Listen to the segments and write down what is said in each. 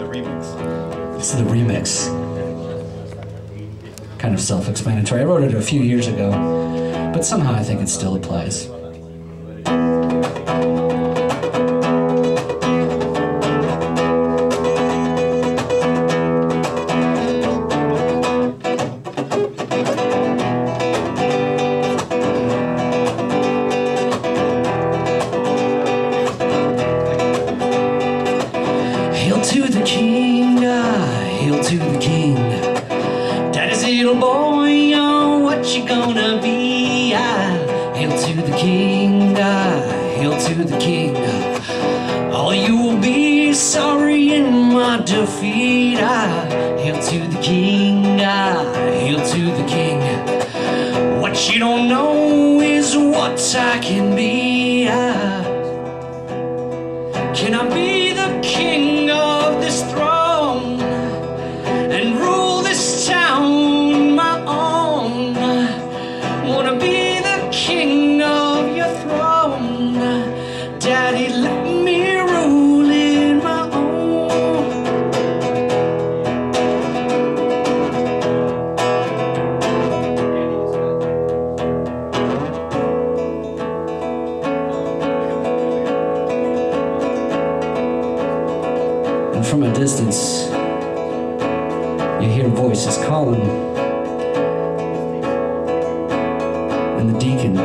the remix. This is the remix. Kind of self-explanatory. I wrote it a few years ago, but somehow I think it still applies. Hail to the king, hail to the king. Daddy's little boy, oh, what you gonna be? Hail to the king, hail to the king. Oh, you will be sorry in my defeat. Hail to the king, hail to the king. What you don't know is what I can be. Can I be the king of this throne and rule this town my own? Wanna be the king of your throne. Daddy, let me rule in my own. And from a distance, you hear voices calling, and the deacon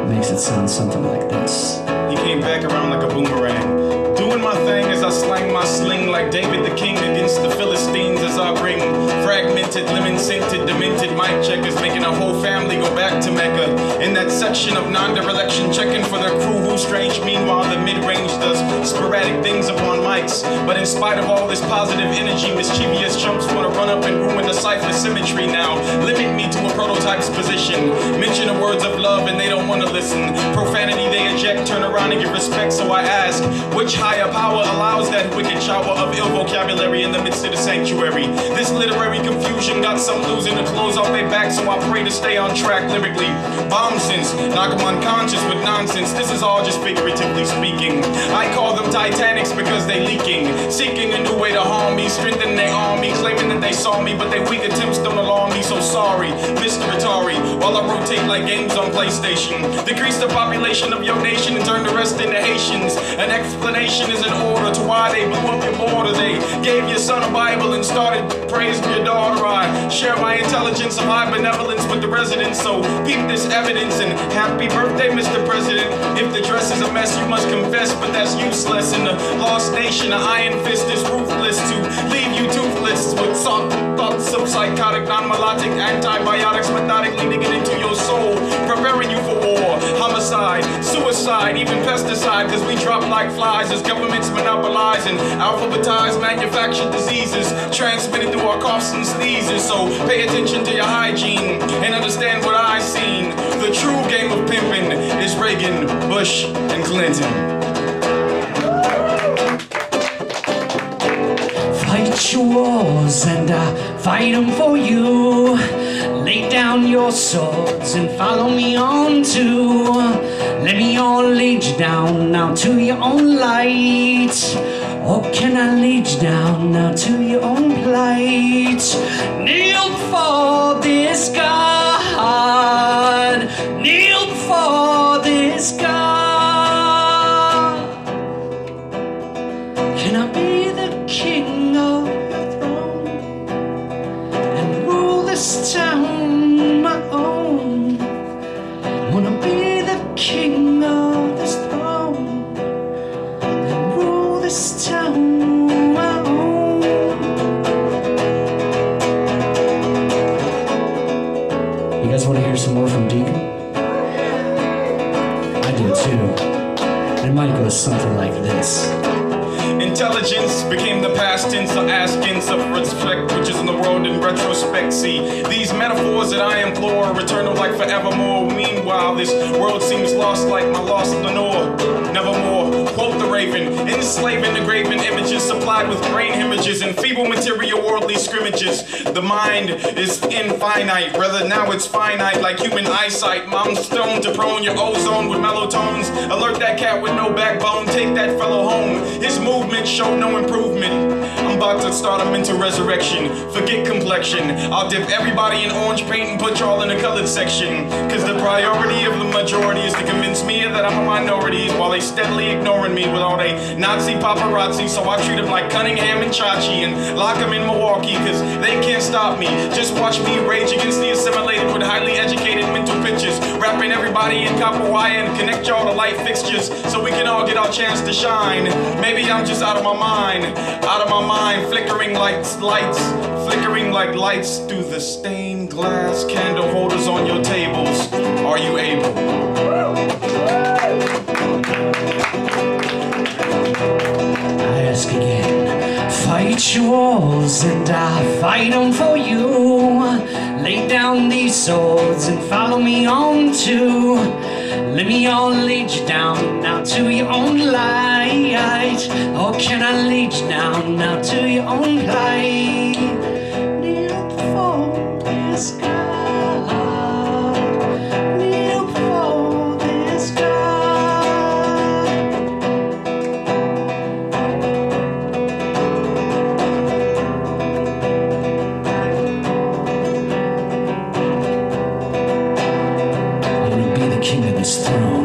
makes it sound something like this. He came back around like a boomerang, doing my thing as I slang my sling like David the king against the Philistines as I bring fragmented, lemon-scented, demented mic checkers, making a whole family go back to Mecca. In that section of non-dereliction, checking for their crew who's strange. Meanwhile, the mid-range does sporadic things upon mics. But in spite of all this positive energy, mischievous chumps want to run up and ruin the cipher symmetry now. Limit me to a prototype's position. Mention the words of love and they don't want to listen. Profanity they eject, turn around and give respect. So I ask, which higher power allows that wicked shower of ill vocabulary in the midst of the sanctuary? This literary confusion got some losing the clothes off their back, so I pray to stay on track lyrically. Bomb sense, knock them unconscious with nonsense. This is all just figuratively speaking. I call them Titanics because they leaking, seeking a new way to harm me, strengthen their army, claiming that they saw me, but their weak attempts don't alarm me. So sorry, Mr. Atari, while I rotate like games on PlayStation. Decrease the population of your nation and turn the rest into Haitians. An explanation is in order to why they blew up your border. They gave your son a Bible and started praising your daughter. I share my intelligence of high benevolence with the residents, so peep this evidence and happy birthday, Mr. President. If the dress is a mess, you must confess, but that's useless. In the lost nation, an iron fist is ruthless to leave you toothless with thoughts of psychotic, non-melodic antibiotics methodically digging into your soul, preparing you for war, homicide, suicide, even pesticide, cause we drop like flies as governments monopolize and alphabetize manufactured diseases transmitted through our coughs and sneezes. So pay attention to your hygiene and understand what I've seen. The true game of pimping is Reagan, Bush, and Clinton. Fight your wars and I fight them for you. Lay down your swords and follow me on too. Let me all lead you down now to your own light. Or can I lead you down now to your own plight? Kneel before this God. Kneel before this God. Can I be the king of your throne and rule this town my own? Wanna be the king of this throne and rule this town my own. You guys want to hear some more from Deacon? I do too. And it might go something like this. Intelligence became the past tense of asking, self-respect, which is in the world in retrospect. See, these metaphors that I implore are eternal like forevermore. Meanwhile, this world seems lost like my lost Lenore. Nevermore, quote the raven, enslaving the graven images supplied with brain hemorrhages and feeble material worldly scrimmages. The mind is infinite, rather now it's finite like human eyesight. Mom's stone to prone your ozone with mellow tones. Alert that cat with no backbone, take that fellow home. His movement showed no improvement. convert stardom into resurrection. Forget complexion, I'll dip everybody in orange paint and put y'all in a colored section. Cause the priority of the majority is to convince me that I'm a minority, while they steadily ignoring me with all they Nazi paparazzi. So I treat them like Cunningham and Chachi and lock them in Milwaukee, cause they can't stop me. Just watch me rage against the assimilated with highly educated mental pictures, wrapping everybody in copper wire and connect y'all to light fixtures so we can all get our chance to shine. Maybe I'm just out of my mind, flickering like lights, flickering like lights through the stained glass candle holders on your tables. Are you able? I ask again, fight your wars and I fight them for you. Lay down these swords and follow me on too. Let me all lead you down now to your own light. Or can I lead you down now to your own plight? Kneel before this God, kneel before this God. I will be the king of this throne.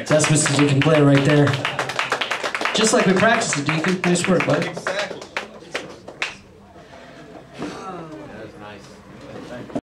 That's Mr. Deacon play right there. Just like we practiced it, Deacon. Nice work, bud. Exactly.